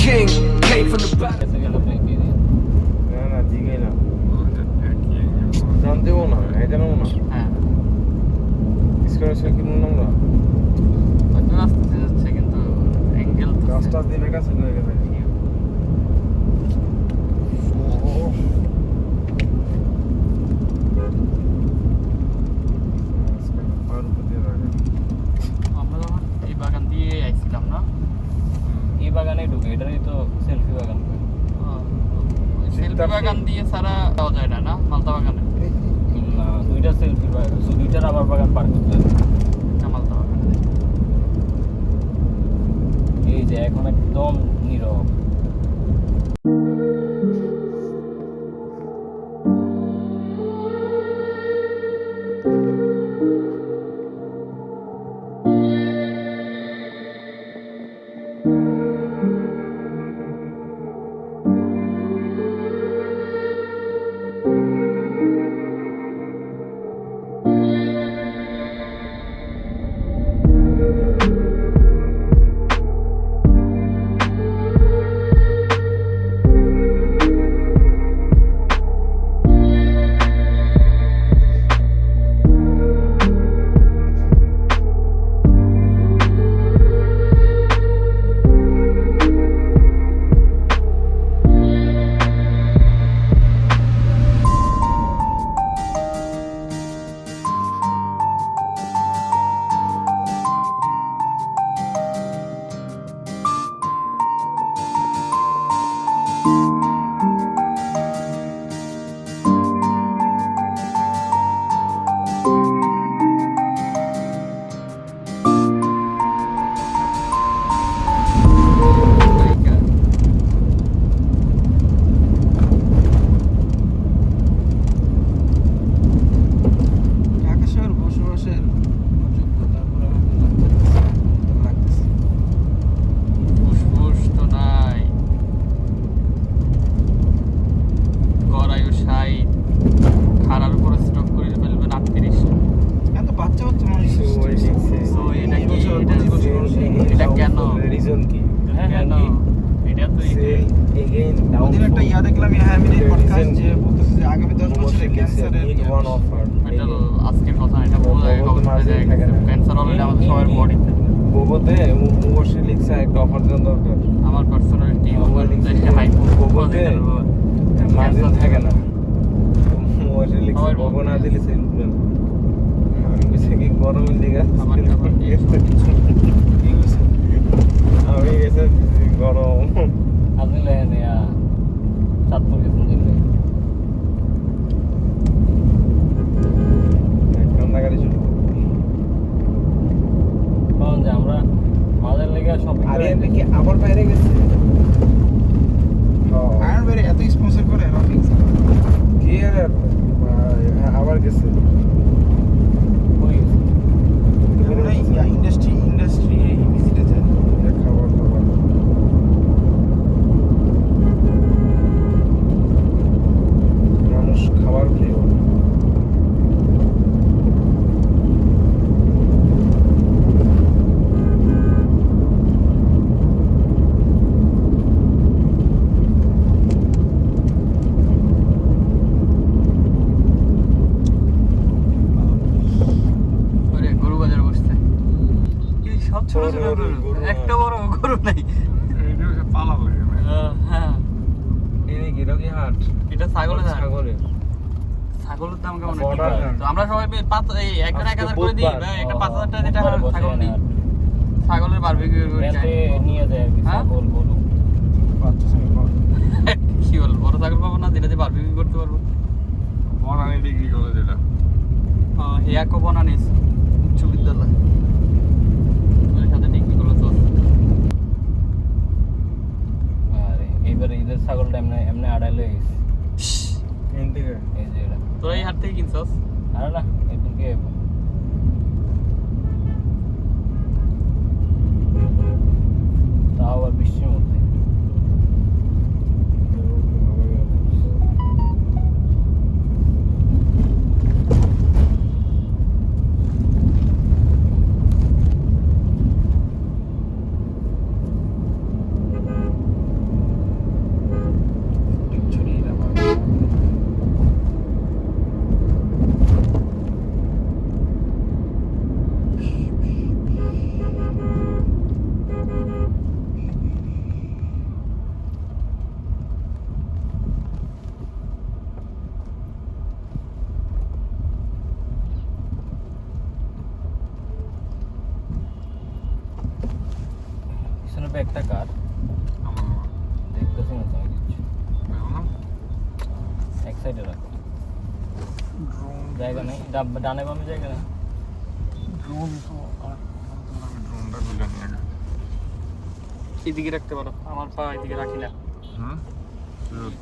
king, came from the back. না না জিগাই না দাম দেবো না এটা নেবো না হ্যাঁ স্কোয়ার কিনুন আমরা হয়তো আসতে যাচ্ছে কিন্তু অ্যাঙ্গেল রাস্তা দিনের কাছে হয়ে গেছে আমরা যখন এই বাগান দিয়ে আইছিলাম না এই বাগানে ঢুকে এটারই তো সেলফি বাগান সেলফি বাগান দিয়ে ছাড়া যাওয়া যায় না না মালতা বাগানে না দুইটা সেলফি বাগান দুইটা রাবার বাগান পার করতে হবে মালতা বাগানে এই যে এখন একদম নীরব আজকের কথা এটা বলা যায় ক্যান্সার অলরেডি আমাদের সবার বডিতে গোবতে অবশ্যই লিখছে একটা অফার দেওয়া দরকার আমার পার্সোনালিটি হাই গোবতে মার্জিন থাকে না অবশ্যই লিখছে গোবো না দিলে সেল আমি বুঝে কি গরমের দিকে আমার খাবার দিয়ে আমি গেছে গরম আপনি লেন চাঁদপুর গেছেন দিল্লি কান্দাকারি শুরু কারণ যে আমরা মাঝের লেগে শপিং আরে এমনি কি আবার বাইরে গেছে আয়রন বাইরে এত স্পন্সর করে রকিং কি আর আবার গেছে ইন্ডাস্ট্রি ভিজিটে যায় খাবার দাবার মানুষ খাবার খেয়ে একটা বড় গরু নাই হ্যাঁ এটা ছাগলের দাম কেমন তো আমরা সবাই একজন 1000 করে দিই একটা 5000 টাকা যেটা ছাগল দিই ছাগলের বারবিকিউ করে নিয়ে যায় ছাগল গরু কি বল বড় ছাগল পাবো না যেটা দিয়ে বারবিকিউ করতে পারবো বনানি ডিগ্রি কলেজ এটা হিয়াকো বনানিস উচ্চ বিদ্যালয় সাথে ডিগ্রি কলেজ আছে আরে এইবার ঈদের ছাগলটা এমনি আড়াইলে গেছে এই যে এটা তোরা এই হাট থেকে কিনছস আরে না এদিকে তাও আবার বৃষ্টির মধ্যে ব্যাগটা কার দেখতেছি না তো আমি কিছু এক সাইডে রাখো জায়গা নেই ডানে বামে জায়গা নেই ড্রোন তো আর ড্রোনটা খুলে নিয়ে গেল এদিকে রাখতে পারো আমার পা এদিকে রাখি না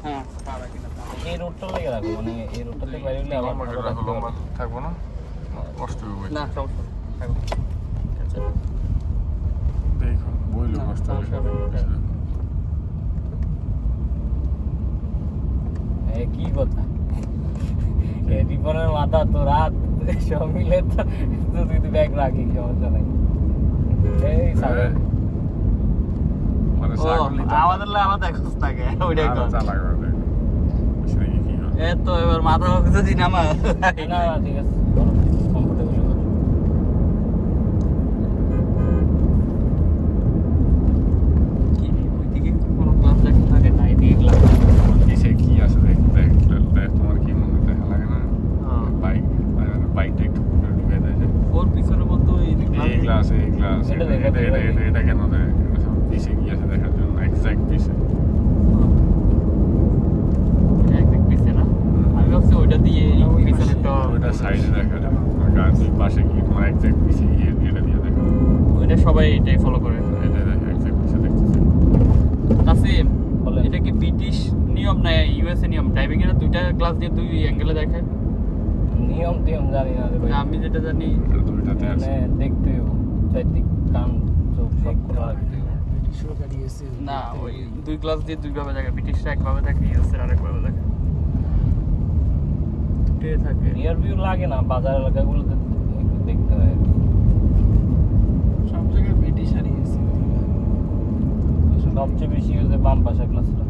হ্যাঁ পা রাখি না এই রোডটা লেগে রাখো মানে এই রোডটাতে বাইরে হলে আমার লম্বা করে রাখো লম্বা থাকবো না কষ্ট হবে না সমস্যা নেই, থাকো আচ্ছা দেখো বইলে না, কষ্ট সমস্যা হবে হবে না। এই কি কথা এই রিপনের মাথা তো রাত সব মিলে তো তুই ব্যাগ রাখি সমস্যা নাই এই সাগর মানে ও আমাদের দেখছ থাকে ওইটাই কর চালা করে সেটা কি হয় এ তো এবার মাথা যদি নামা না না ঠিক আছে কমফোর্টেবল কি ওইদিকে কোনো ক্লাস দেখা থাকে না এদিকে ক্লাস কিসে কি আছে দেখ তোমার কি মনে দেখা লাগে না বাইকটা একটু ঢুকে দেয় যে ওর পিছনের মতো এই গ্লাস এটা দেখা এটা কেন দেয় পিসে কি আছে দেখার জন্য এক্সাক্ট পিসে একদিক পিছে না আমি ভাবছি ওইটা দিয়ে পিছনে তো ওইটা সাইডে দেখা যায় গাড়ির পাশে কি তোমার এক্সাক্ট পিসে গিয়ে এটা দিয়ে দেখা ওইটা সবাই এটাই ফলো করে এটা দেখা এক্সাক্ট পিসে দেখতেছে নাসিম বলে এটা কি ব্রিটিশ নিয়ম না ইউএসএ নিয়ম ড্রাইভিং এর দুইটা ক্লাস দিয়ে দুই অ্যাঙ্গেলে দেখায় নিয়ম জানি না রে ভাই আমি যেটা জানি দুইটাতে আছে মানে দেখতে হবে চারদিক কান চোখ সব খোলা রাখতে হবে না ওই দুই ক্লাস দিয়ে দুইভাবে দেখে ব্রিটিশরা একভাবে দেখে ইউএসএর আরেকভাবে দেখে দুটোই থাকে রিয়ার ভিউ লাগে না বাজার এলাকাগুলোতে একটু দেখতে হয় সব জায়গায় ব্রিটিশ আর ইউএসএ সবচেয়ে বেশি হচ্ছে বাম পাশা ক্লাসটা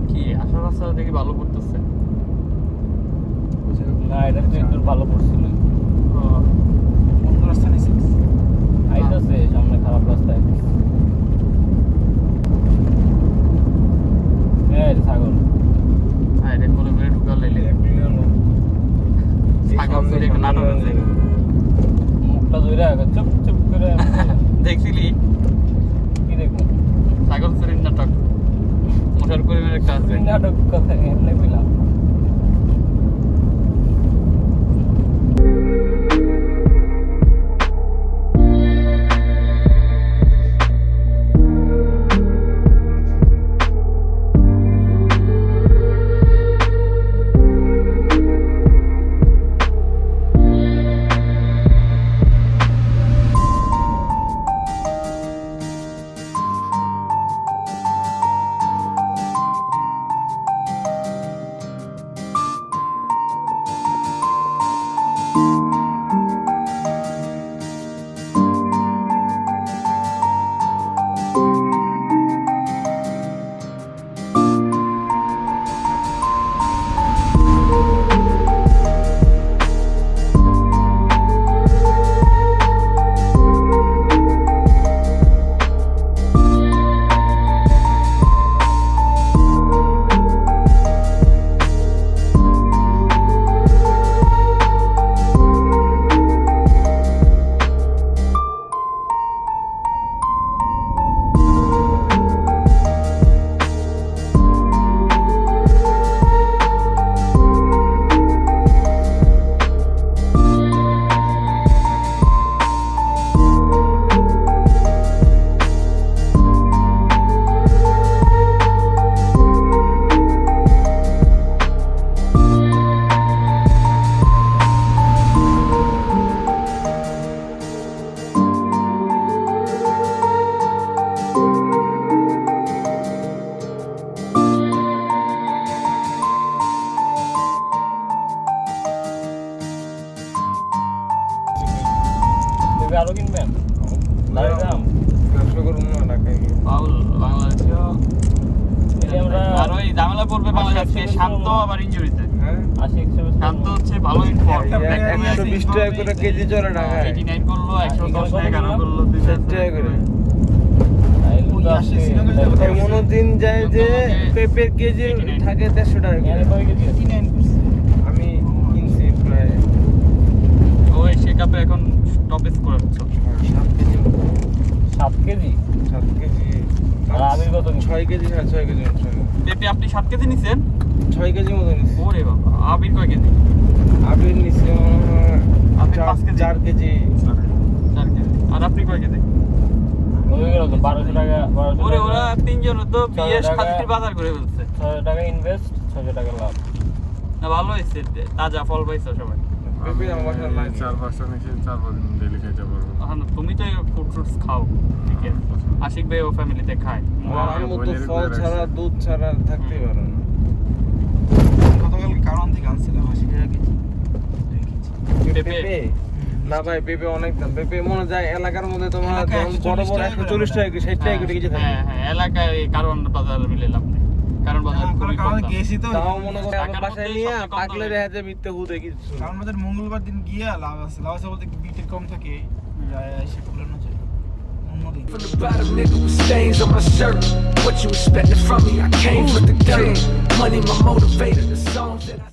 কি আশা রাস্তা দেখি ভালো করতেছে না এটা তো একটু ভালো পড়ছিল অন্য রাস্তা নিয়েছে আইতাছে সামনে খারাপ রাস্তা আইতাছে এই ছাগল হ্যাঁ এটা করে করে ঢুকা লাইলে ছাগল ফিরে একটা নাটক আছে মুখটা ধরে চুপ চুপ করে দেখছিলি কি দেখবো ছাগল চুরির নাটক মোশার করিমের একটা আছে নাটক কথা এমনি পেলাম আরো কিনবেন দাঁড়িয়ে দাম ব্যবসা করুন না ঢাকায় গিয়ে বাউল বাংলাদেশেও এই আমরা আর ওই ঝামেলা পড়বে বাংলাদেশে শান্ত আবার ইনজুরিতে হ্যাঁ 80 শান্ত হচ্ছে ভালো ইনফর্ম 120 টাকা করে কেজি চলে ঢাকায় 89 করলো 110 টাকা করলো 200 টাকা করে তো আসছে এমনও দিন যায় যে পেঁপের কেজি থাকে 150 টাকা এখানে কয় কেজি আছে? আমি কিনছি প্রায় ওই শেকাপে এখন স্টপেজ করাচ্ছ 7 কেজি মতো 7 কেজি 7 কেজি আর আবির কত নিছে? 6 কেজি না 6 কেজি পেঁপে আপনি 7 কেজি নিছেন? 6 কেজি মতো নিচ্ছি ওরে বাবা, আবির কয় কেজি? আবির নিচ্ছি আবির 5 কেজি। 4 KG 4 KG. আর আপনি কয় কেজি? হয়ে গেল তো 1200 টাকা 1200 ওরে টাকা ওরা তিনজন তো বিয়ে 600 টাকা। সাথে বাজার করে ফেলছে। 600 টাকা ইনভেস্ট 600 টাকা লাভ। না ভালো হয়েছে, তাজা ফল পাইছো সবাই। পেঁপে আমার বাসায় লাগে 4-5টা নিচে 4-5 দিন ডেলি খাইতে পারবো। এখন তুমি তো ফ্রুট ফ্রুটস খাও, ঠিক আছে? আশিক ভাই ও ফ্যামিলিতে খায়। আমার আম্মু তো ফল ছাড়া দুধ ছাড়া থাকতেই পারে না গতকাল কারণ থেকে আনছিলাম 80 টাকা কেজি পেঁপে? পেঁপে না ভাই পেঁপে অনেক দাম পেঁপে মনে যায় এলাকার মধ্যে তোমার এলাকায় যেমন বড় বড় 140 টাকা 60 টাকা করে কেজি থাকে হ্যাঁ হ্যাঁ, এলাকায় এই কারণ বাজার মিলে লাভ নেই। কারণ বাজার খুবই কম দাম। গেছি তো তাও মনে করো আমার ঢাকার বাসায় মধ্যেই নিয়ে সবচেয়ে কম পাকলে দামে। দেখা যায় মিথ্যে হুদে কিছু না। কারণ আমাদের মঙ্গলবার দিন গিয়া লাভ আছে বলতে বিটের কম থাকে যায় সে পুরানো যায় অন্যদিন From the bottom, nigga, with stains on my shirt. What you expecting from me? I came from the dirt. Money, my motivator, the songs that I